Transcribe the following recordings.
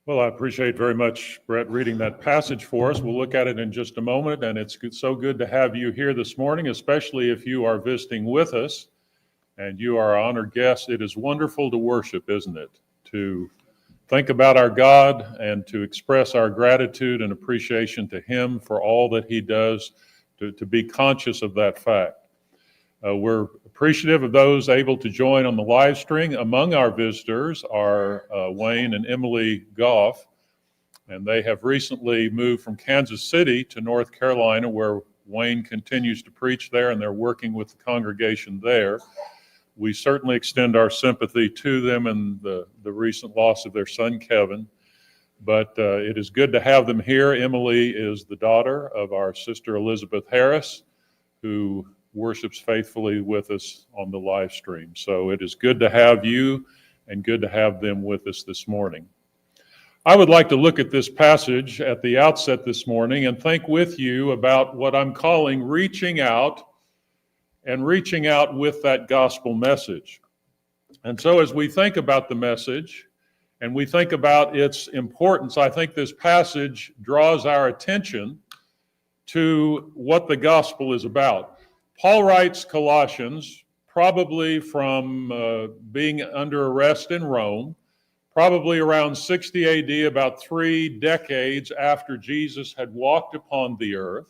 Well, I appreciate very much, Brett, reading that passage for us. We'll look at it in just a moment, and it's so good to have you here this morning, especially if you are visiting with us and you are our honored guest. It is wonderful to worship, isn't it? To think about our God and to express our gratitude and appreciation to Him for all that He does, to be conscious of that fact. We're appreciative of those able to join on the live stream. Among our visitors are Wayne and Emily Goff, and they have recently moved from Kansas City to North Carolina, where Wayne continues to preach there, and they're working with the congregation there. We certainly extend our sympathy to them and the recent loss of their son, Kevin. But it is good to have them here. Emily is the daughter of our sister Elizabeth Harris, who worships faithfully with us on the live stream. So it is good to have you and good to have them with us this morning. I would like to look at this passage at the outset this morning and think with you about what I'm calling reaching out and reaching out with that gospel message. And so as we think about the message and we think about its importance, I think this passage draws our attention to what the gospel is about. Paul writes Colossians probably from being under arrest in Rome, probably around 60 AD, about 3 decades after Jesus had walked upon the earth.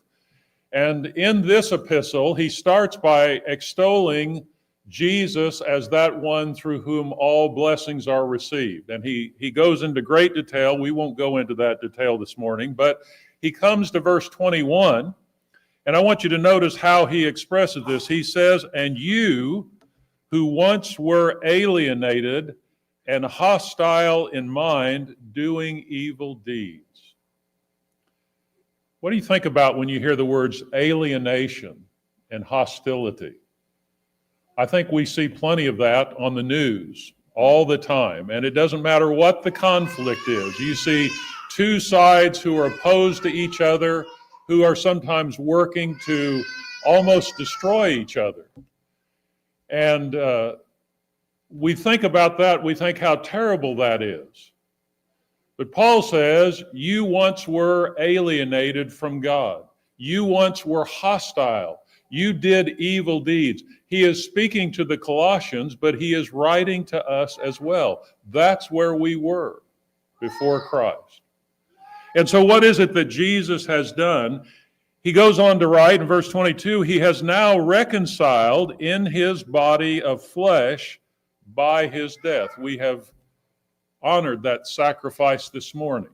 And in this epistle, he starts by extolling Jesus as that one through whom all blessings are received. And he goes into great detail. We won't go into that detail this morning, but he comes to verse 21. And I want you to notice how he expresses this. He says, "And you who once were alienated and hostile in mind, doing evil deeds." What do you think about when you hear the words alienation and hostility? I think we see plenty of that on the news all the time. And it doesn't matter what the conflict is. You see two sides who are opposed to each other, who are sometimes working to almost destroy each other. And we think about that, we think how terrible that is. But Paul says, you once were alienated from God. You once were hostile. You did evil deeds. He is speaking to the Colossians, but he is writing to us as well. That's where we were before Christ. And so what is it that Jesus has done? He goes on to write in verse 22, he has now reconciled in his body of flesh by his death. We have honored that sacrifice this morning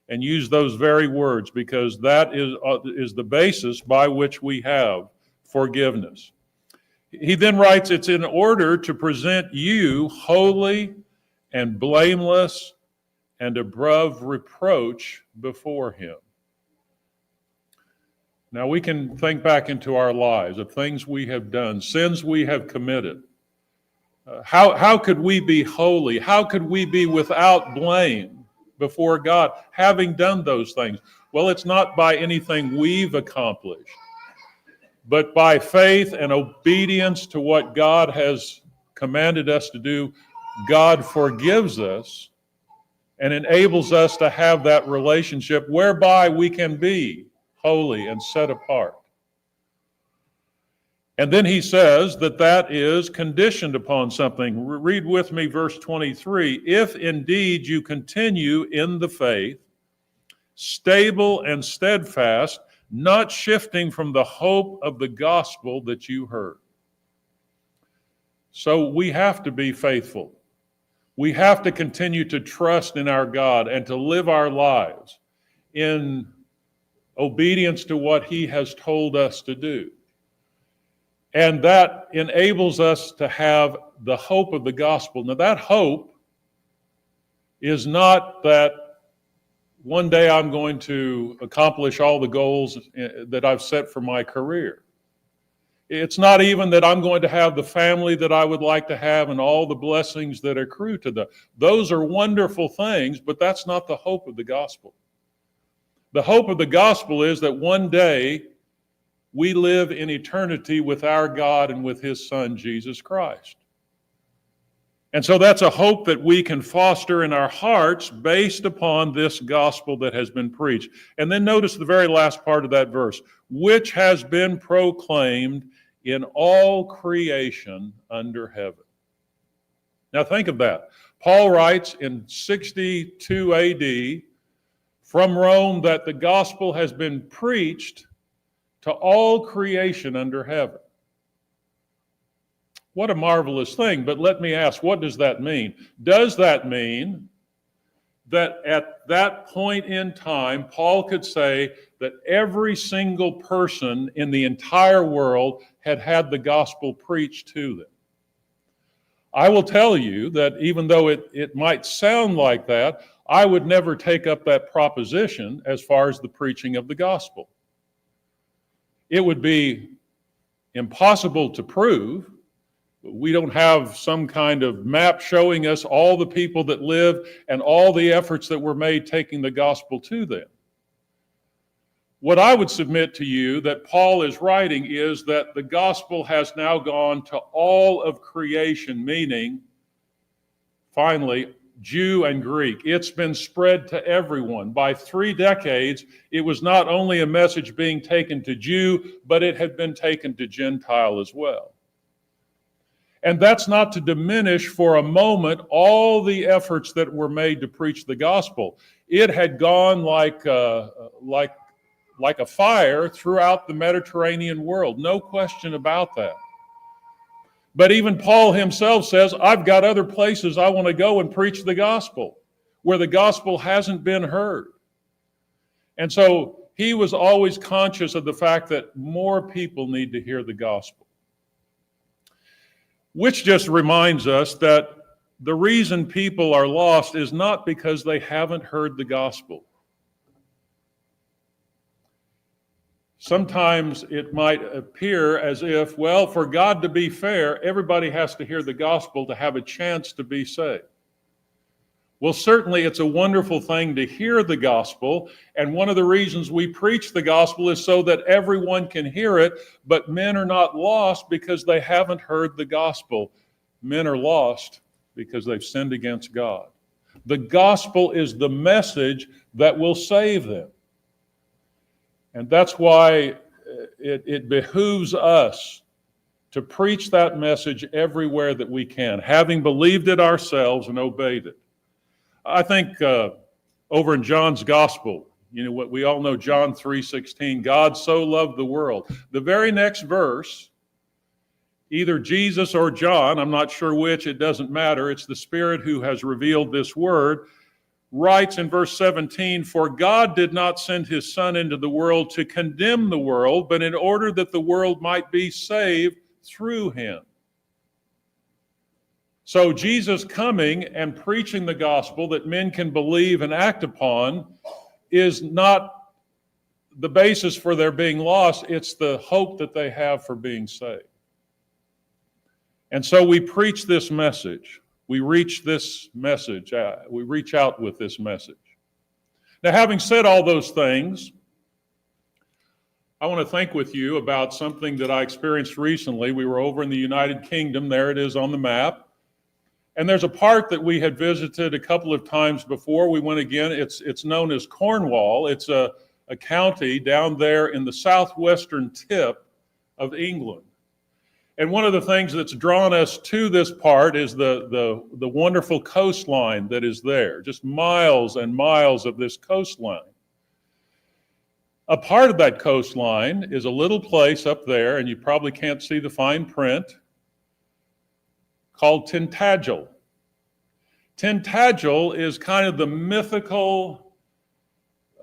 and used those very words because that is the basis by which we have forgiveness. He then writes, it's in order to present you holy and blameless and above reproach before him. Now we can think back into our lives of things we have done, sins we have committed. How could we be holy? How could we be without blame before God, having done those things? Well, it's not by anything we've accomplished, but by faith and obedience to what God has commanded us to do. God forgives us and enables us to have that relationship whereby we can be holy and set apart. And then he says that is conditioned upon something. Read with me verse 23. If indeed you continue in the faith, stable and steadfast, not shifting from the hope of the gospel that you heard. So we have to be faithful. We have to continue to trust in our God and to live our lives in obedience to what he has told us to do. And that enables us to have the hope of the gospel. Now that hope is not that one day I'm going to accomplish all the goals that I've set for my career. It's not even that I'm going to have the family that I would like to have and all the blessings that accrue to them. Those are wonderful things, but that's not the hope of the gospel. The hope of the gospel is that one day we live in eternity with our God and with his Son, Jesus Christ. And so that's a hope that we can foster in our hearts based upon this gospel that has been preached. And then notice the very last part of that verse, which has been proclaimed in all creation under heaven. Now think of that. Paul writes in 62 AD from Rome that the gospel has been preached to all creation under heaven. What a marvelous thing. But let me ask, what does that mean? Does that mean that at that point in time, Paul could say that every single person in the entire world had had the gospel preached to them? I will tell you that even though it might sound like that, I would never take up that proposition as far as the preaching of the gospel. It would be impossible to prove. We don't have some kind of map showing us all the people that live and all the efforts that were made taking the gospel to them. What I would submit to you that Paul is writing is that the gospel has now gone to all of creation, meaning, finally, Jew and Greek. It's been spread to everyone. By 3 decades, it was not only a message being taken to Jew, but it had been taken to Gentile as well. And that's not to diminish for a moment all the efforts that were made to preach the gospel. It had gone like a fire throughout the Mediterranean world, no question about that. But even Paul himself says, I've got other places I want to go and preach the gospel, where the gospel hasn't been heard. And so he was always conscious of the fact that more people need to hear the gospel. Which just reminds us that the reason people are lost is not because they haven't heard the gospel. Sometimes it might appear as if, well, for God to be fair, everybody has to hear the gospel to have a chance to be saved. Well, certainly it's a wonderful thing to hear the gospel, and one of the reasons we preach the gospel is so that everyone can hear it, but men are not lost because they haven't heard the gospel. Men are lost because they've sinned against God. The gospel is the message that will save them. And that's why it behooves us to preach that message everywhere that we can, having believed it ourselves and obeyed it. I think over in John's gospel, what we all know, John 3:16, God so loved the world. The very next verse, either Jesus or John, I'm not sure which, it doesn't matter, it's the Spirit who has revealed this word, writes in verse 17, for God did not send his Son into the world to condemn the world, but in order that the world might be saved through him. So Jesus coming and preaching the gospel that men can believe and act upon is not the basis for their being lost. It's the hope that they have for being saved. And so we preach this message. We reach this message. We reach out with this message. Now, having said all those things, I want to think with you about something that I experienced recently. We were over in the United Kingdom. There it is on the map. And there's a part that we had visited a couple of times before. We went again. It's known as Cornwall. It's a county down there in the southwestern tip of England. And one of the things that's drawn us to this part is the wonderful coastline that is there, just miles and miles of this coastline. A part of that coastline is a little place up there, and you probably can't see the fine print, called Tintagel. Tintagel is kind of the mythical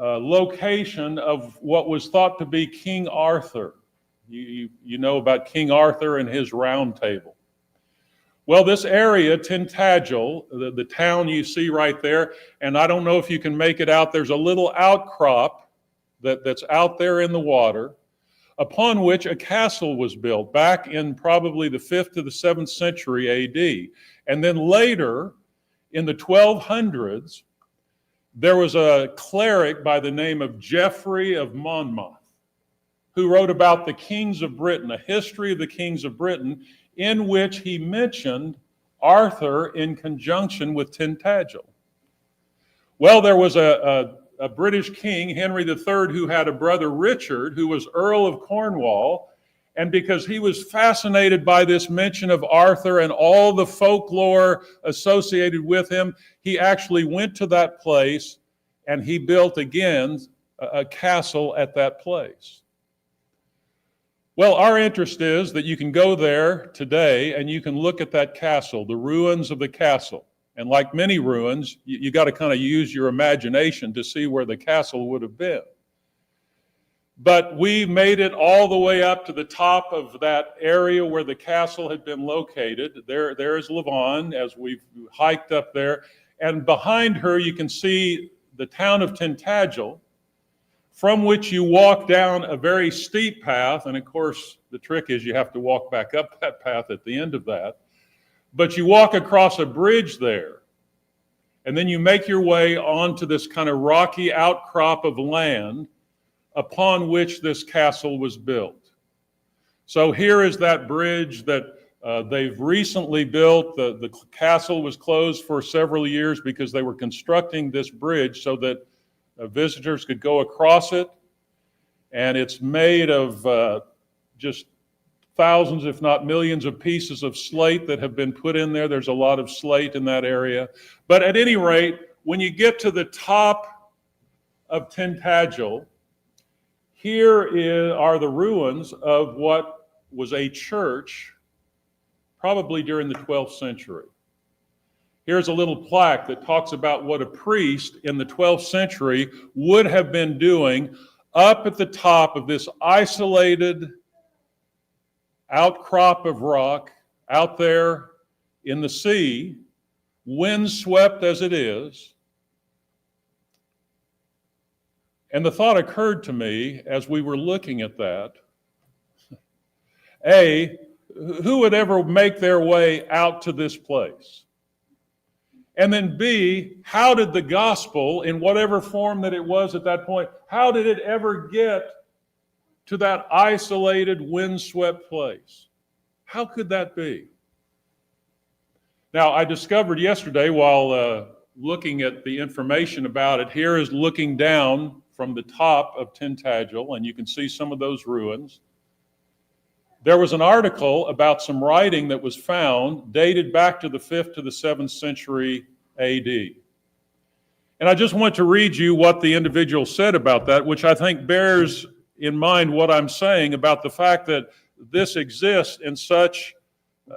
location of what was thought to be King Arthur. You know about King Arthur and his round table. Well, this area, Tintagel, the town you see right there, and I don't know if you can make it out, there's a little outcrop that's out there in the water, upon which a castle was built back in probably the 5th to the 7th century AD. And then later, in the 1200s, there was a cleric by the name of Geoffrey of Monmouth, who wrote about the kings of Britain, a history of the kings of Britain, in which he mentioned Arthur in conjunction with Tintagel? Well, there was a British king, Henry III, who had a brother, Richard, who was Earl of Cornwall. And because he was fascinated by this mention of Arthur and all the folklore associated with him, he actually went to that place and he built again a castle at that place. Well, our interest is that you can go there today and you can look at that castle, the ruins of the castle. And like many ruins, you got to kind of use your imagination to see where the castle would have been. But we made it all the way up to the top of that area where the castle had been located. There's Lavon as we've hiked up there. And behind her, you can see the town of Tintagel, from which you walk down a very steep path. And of course, the trick is you have to walk back up that path at the end of that. But you walk across a bridge there. And then you make your way onto this kind of rocky outcrop of land upon which this castle was built. So here is that bridge that they've recently built. The castle was closed for several years because they were constructing this bridge so that visitors could go across it. And it's made of just thousands, if not millions, of pieces of slate that have been put in there. There's a lot of slate in that area. But at any rate, when you get to the top of Tintagel, here are the ruins of what was a church, probably during the 12th century. Here's a little plaque that talks about what a priest in the 12th century would have been doing up at the top of this isolated outcrop of rock out there in the sea, windswept as it is. And the thought occurred to me as we were looking at that, A, who would ever make their way out to this place? And then B, how did the gospel, in whatever form that it was at that point, how did it ever get to that isolated, windswept place? How could that be? Now, I discovered yesterday while looking at the information about it, here is looking down from the top of Tintagel, and you can see some of those ruins. There was an article about some writing that was found dated back to the 5th to the 7th century AD. And I just want to read you what the individual said about that, which I think bears in mind what I'm saying about the fact that this exists in such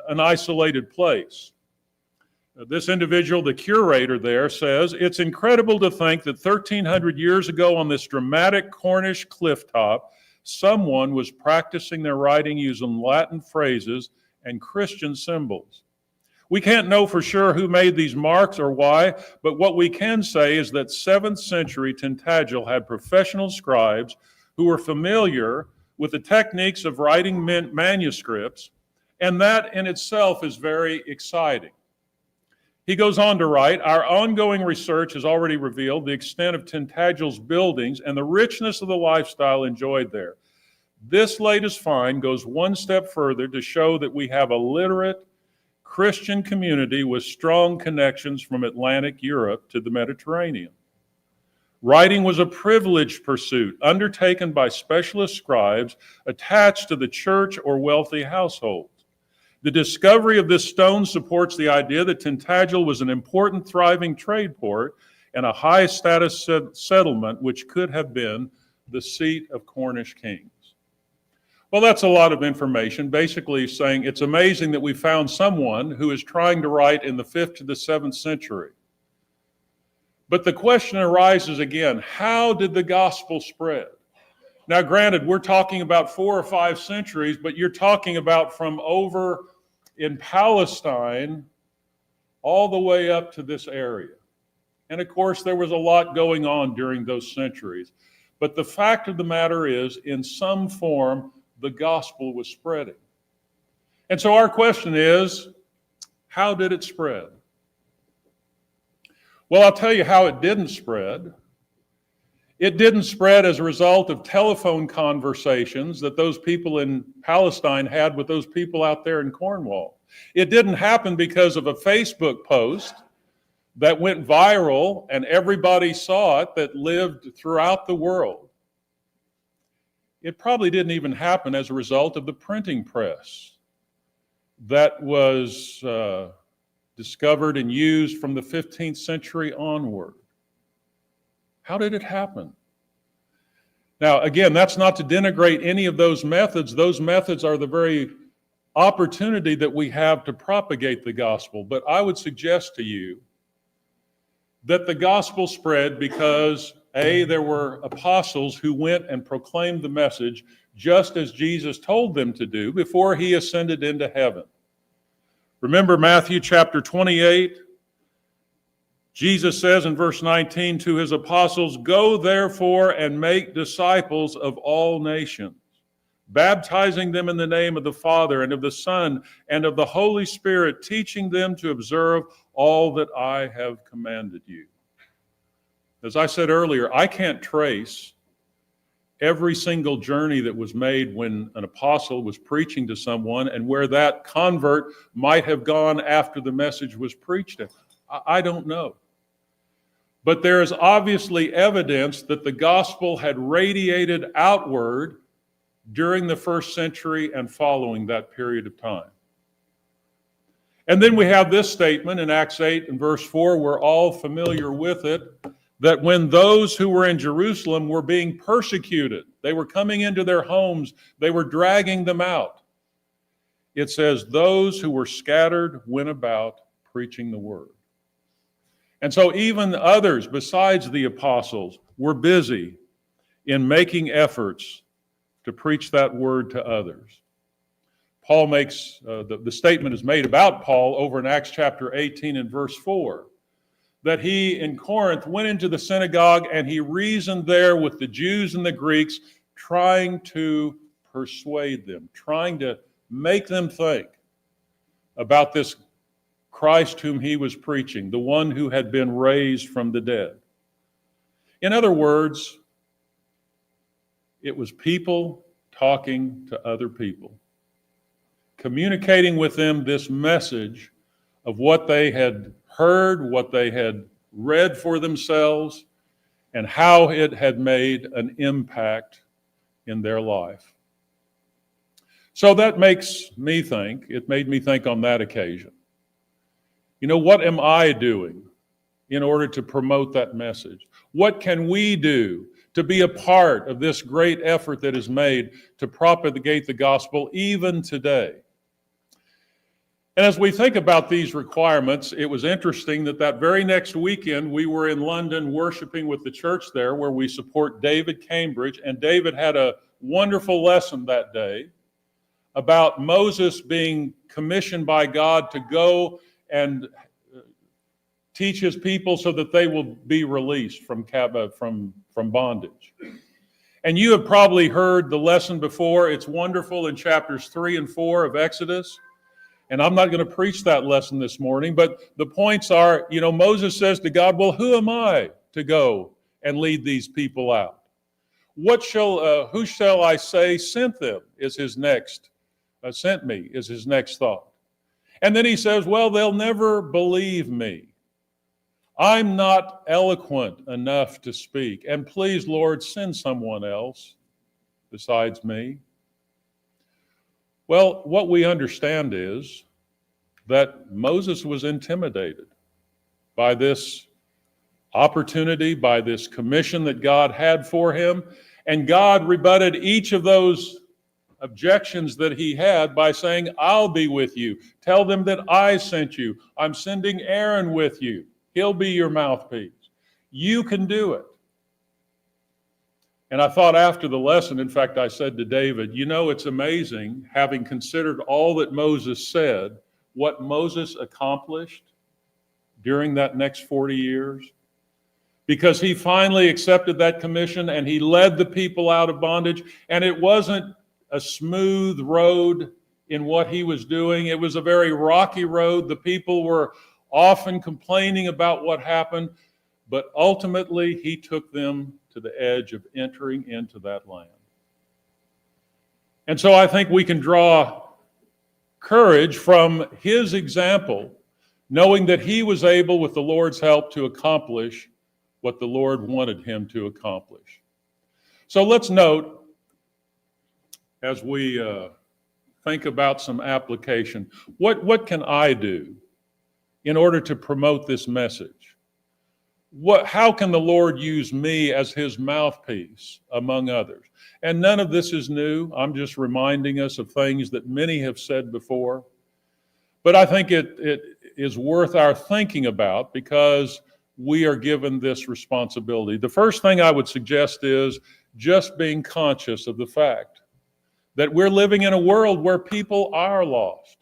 an isolated place. This individual, the curator there, says, "It's incredible to think that 1,300 years ago on this dramatic Cornish clifftop, someone was practicing their writing using Latin phrases and Christian symbols. We can't know for sure who made these marks or why, but what we can say is that 7th century Tintagel had professional scribes who were familiar with the techniques of writing manuscripts, and that in itself is very exciting." He goes on to write, "Our ongoing research has already revealed the extent of Tintagel's buildings and the richness of the lifestyle enjoyed there. This latest find goes one step further to show that we have a literate Christian community with strong connections from Atlantic Europe to the Mediterranean. Writing was a privileged pursuit undertaken by specialist scribes attached to the church or wealthy households. The discovery of this stone supports the idea that Tintagel was an important, thriving trade port and a high-status settlement which could have been the seat of Cornish kings." Well, that's a lot of information, basically saying it's amazing that we found someone who is trying to write in the 5th to the 7th century. But the question arises again, how did the gospel spread? Now, granted, we're talking about 4 or 5 centuries, but you're talking about from over in Palestine all the way up to this area. And of course, there was a lot going on during those centuries. But the fact of the matter is, in some form, the gospel was spreading. And so our question is, how did it spread? Well, I'll tell you how it didn't spread. It didn't spread as a result of telephone conversations that those people in Palestine had with those people out there in Cornwall. It didn't happen because of a Facebook post that went viral and everybody saw it that lived throughout the world. It probably didn't even happen as a result of the printing press that was discovered and used from the 15th century onward. How did it happen? Now, again, that's not to denigrate any of those methods. Those methods are the very opportunity that we have to propagate the gospel. But I would suggest to you that the gospel spread because, A, there were apostles who went and proclaimed the message just as Jesus told them to do before he ascended into heaven. Remember Matthew chapter 28? Jesus says in verse 19 to his apostles, "Go therefore and make disciples of all nations, baptizing them in the name of the Father and of the Son and of the Holy Spirit, teaching them to observe all that I have commanded you." As I said earlier, I can't trace every single journey that was made when an apostle was preaching to someone and where that convert might have gone after the message was preached. I don't know. But there is obviously evidence that the gospel had radiated outward during the first century and following that period of time. And then we have this statement in Acts 8 and verse 4, we're all familiar with it, that when those who were in Jerusalem were being persecuted, they were coming into their homes, they were dragging them out. It says, those who were scattered went about preaching the word. And so even others besides the apostles were busy in making efforts to preach that word to others. Paul makes, the statement is made about Paul over in Acts chapter 18 and verse 4, that he in Corinth went into the synagogue and he reasoned there with the Jews and the Greeks, trying to persuade them, trying to make them think about this Christ whom he was preaching, the one who had been raised from the dead. In other words, it was people talking to other people, communicating with them this message of what they had heard, what they had read for themselves, and how it had made an impact in their life. So that makes me think, it made me think on that occasion, you know, what am I doing in order to promote that message? What can we do to be a part of this great effort that is made to propagate the gospel even today? And as we think about these requirements, it was interesting that very next weekend we were in London worshiping with the church there where we support David Cambridge, and David had a wonderful lesson that day about Moses being commissioned by God to go and teach his people so that they will be released from bondage. And you have probably heard the lesson before. It's wonderful in chapters 3 and 4 of Exodus. And I'm not going to preach that lesson this morning, but the points are, you know, Moses says to God, well, who am I to go and lead these people out? Who shall I say sent them is his next, sent me is his next thought. And then he says, well, they'll never believe me. I'm not eloquent enough to speak. And please, Lord, send someone else besides me. Well, what we understand is that Moses was intimidated by this opportunity, by this commission that God had for him, and God rebutted each of those objections that he had by saying, I'll be with you. Tell them that I sent you. I'm sending Aaron with you. He'll be your mouthpiece. You can do it. And I thought after the lesson, in fact, I said to David, you know, it's amazing, having considered all that Moses said, what Moses accomplished during that next 40 years. Because he finally accepted that commission and he led the people out of bondage. And it wasn't a smooth road in what he was doing. It was a very rocky road. The people were often complaining about what happened, but ultimately he took them to the edge of entering into that land. And so I think we can draw courage from his example, knowing that he was able, with the Lord's help, to accomplish what the Lord wanted him to accomplish. So let's note, as we think about some application, what can I do in order to promote this message? How can the Lord use me as his mouthpiece among others? And none of this is new. I'm just reminding us of things that many have said before. But I think it is worth our thinking about because we are given this responsibility. The first thing I would suggest is just being conscious of the fact that we're living in a world where people are lost.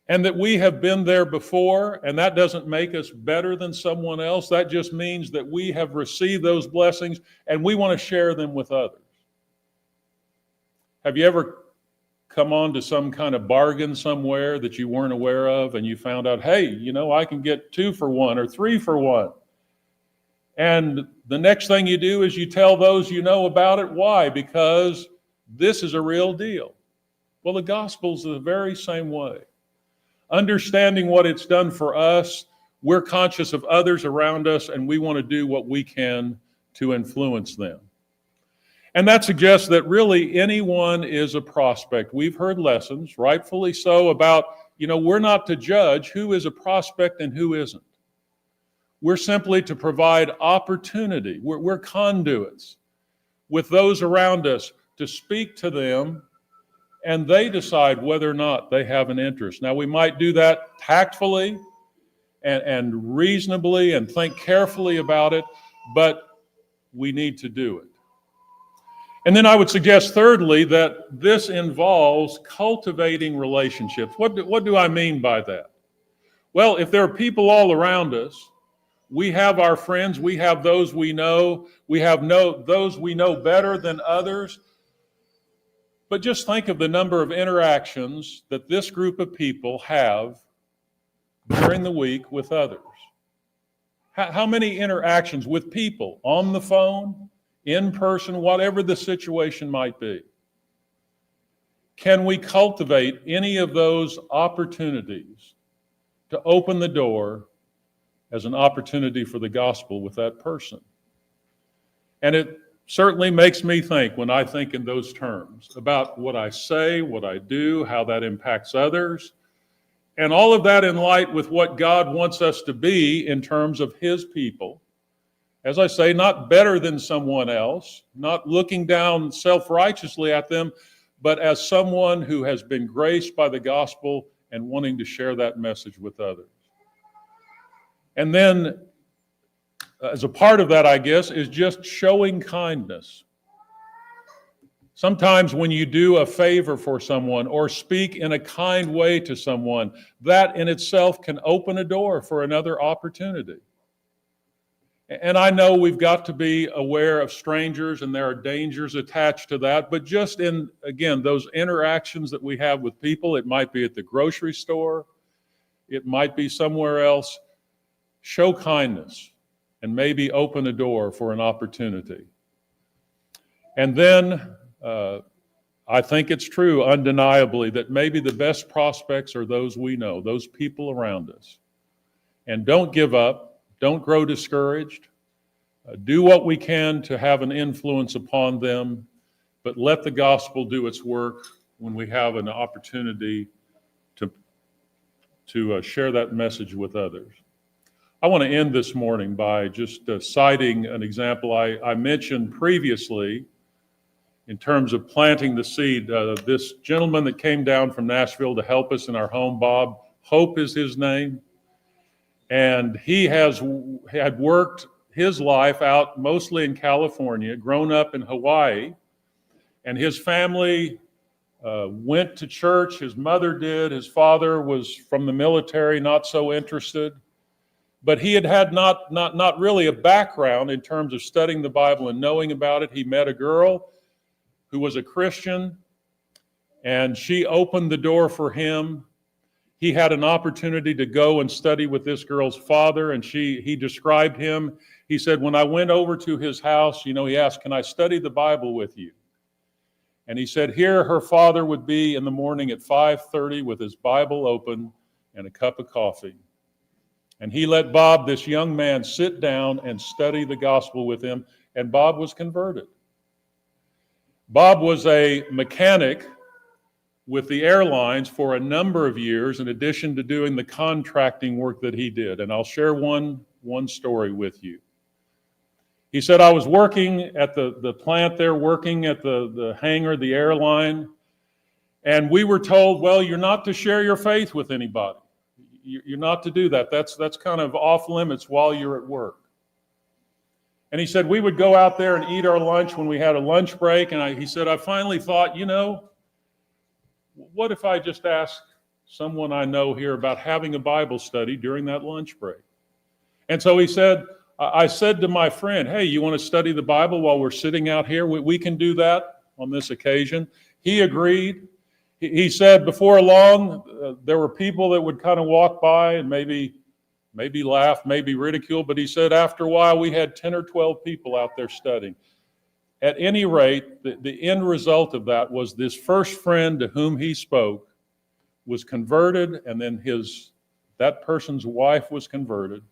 And that we have been there before, and that doesn't make us better than someone else. That just means that we have received those blessings and we want to share them with others. Have you ever come on to some kind of bargain somewhere that you weren't aware of and you found out, hey, I can get 2 for 1 or 3 for 1. And the next thing you do is you tell those you know about it. Why? Because this is a real deal. Well, the gospel's the very same way. Understanding what it's done for us, we're conscious of others around us, and we want to do what we can to influence them. And that suggests that really anyone is a prospect. We've heard lessons, rightfully so, about, we're not to judge who is a prospect and who isn't. We're simply to provide opportunity. We're conduits with those around us to speak to them, and they decide whether or not they have an interest. Now, we might do that tactfully and reasonably and think carefully about it, but we need to do it. And then I would suggest, thirdly, that this involves cultivating relationships. What do I mean by that? Well, if there are people all around us, we have our friends, we have those we know, those we know better than others. But just think of the number of interactions that this group of people have during the week with others. How many interactions with people on the phone, in person, whatever the situation might be? Can we cultivate any of those opportunities to open the door as an opportunity for the gospel with that person? And it certainly makes me think, when I think in those terms, about what I say, what I do, how that impacts others, and all of that in light with what God wants us to be in terms of his people. As I say, not better than someone else, not looking down self-righteously at them, but as someone who has been graced by the gospel and wanting to share that message with others. And then, as a part of that, I guess, is just showing kindness. Sometimes when you do a favor for someone or speak in a kind way to someone, that in itself can open a door for another opportunity. And I know we've got to be aware of strangers and there are dangers attached to that, but just in, again, those interactions that we have with people, it might be at the grocery store, it might be somewhere else, show kindness and maybe open a door for an opportunity. And then I think it's true, undeniably, that maybe the best prospects are those we know, those people around us. And don't give up. Don't grow discouraged. Do what we can to have an influence upon them, but let the gospel do its work when we have an opportunity to share that message with others. I want to end this morning by just citing an example I mentioned previously in terms of planting the seed. This gentleman that came down from Nashville to help us in our home, Bob Hope is his name. And he had worked his life out mostly in California, grown up in Hawaii, and his family went to church. His mother did. His father was from the military, not so interested. But he had not really a background in terms of studying the Bible and knowing about it. He met a girl who was a Christian, and she opened the door for him. He had an opportunity to go and study with this girl's father, and he described him. He said, when I went over to his house, he asked, can I study the Bible with you? And he said here her father would be in the morning at 5:30 with his Bible open and a cup of coffee. And he let Bob, this young man, sit down and study the gospel with him, and Bob was converted. Bob was a mechanic with the airlines for a number of years, in addition to doing the contracting work that he did. And I'll share one story with you. He said, I was working at the plant there, working at the hangar, the airline, and we were told, well, you're not to share your faith with anybody. You're not to do that. That's kind of off limits while you're at work. And he said, we would go out there and eat our lunch when we had a lunch break. And he said, I finally thought, what if I just ask someone I know here about having a Bible study during that lunch break? And so he said, I said to my friend, hey, you want to study the Bible while we're sitting out here? We can do that on this occasion. He agreed. He said before long, there were people that would kind of walk by and maybe laugh, maybe ridicule, but he said after a while we had 10 or 12 people out there studying. At any rate, the end result of that was this first friend to whom he spoke was converted, and then that person's wife was converted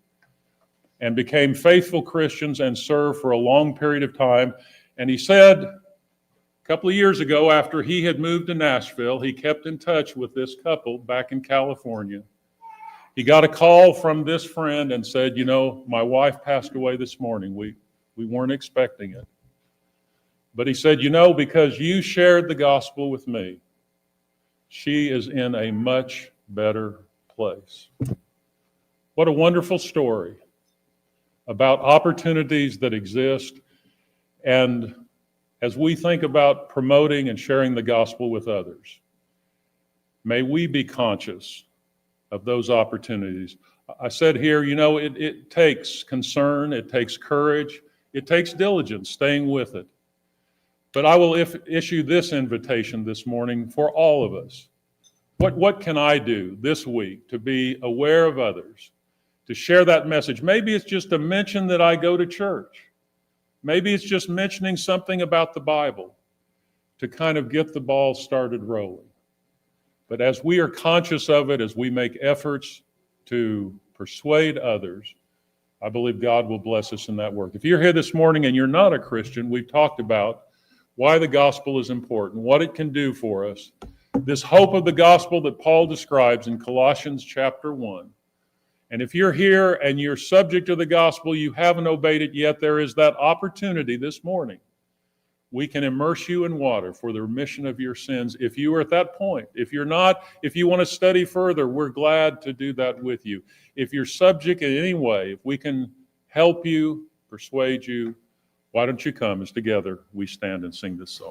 and became faithful Christians and served for a long period of time. And he said, a couple of years ago, after he had moved to Nashville, he kept in touch with this couple back in California. He got a call from this friend and said, my wife passed away this morning. We weren't expecting it. But he said, because you shared the gospel with me, she is in a much better place. What a wonderful story about opportunities that exist. And as we think about promoting and sharing the gospel with others, may we be conscious of those opportunities. I said here, it takes concern, it takes courage, it takes diligence, staying with it. But I will issue this invitation this morning for all of us. What can I do this week to be aware of others, to share that message? Maybe it's just a mention that I go to church. Maybe it's just mentioning something about the Bible to kind of get the ball started rolling. But as we are conscious of it, as we make efforts to persuade others, I believe God will bless us in that work. If you're here this morning and you're not a Christian, we've talked about why the gospel is important, what it can do for us, this hope of the gospel that Paul describes in Colossians chapter 1. And if you're here and you're subject to the gospel, you haven't obeyed it yet, there is that opportunity this morning. We can immerse you in water for the remission of your sins. If you are at that point, if you're not, if you want to study further, we're glad to do that with you. If you're subject in any way, if we can help you, persuade you, why don't you come as together we stand and sing this song.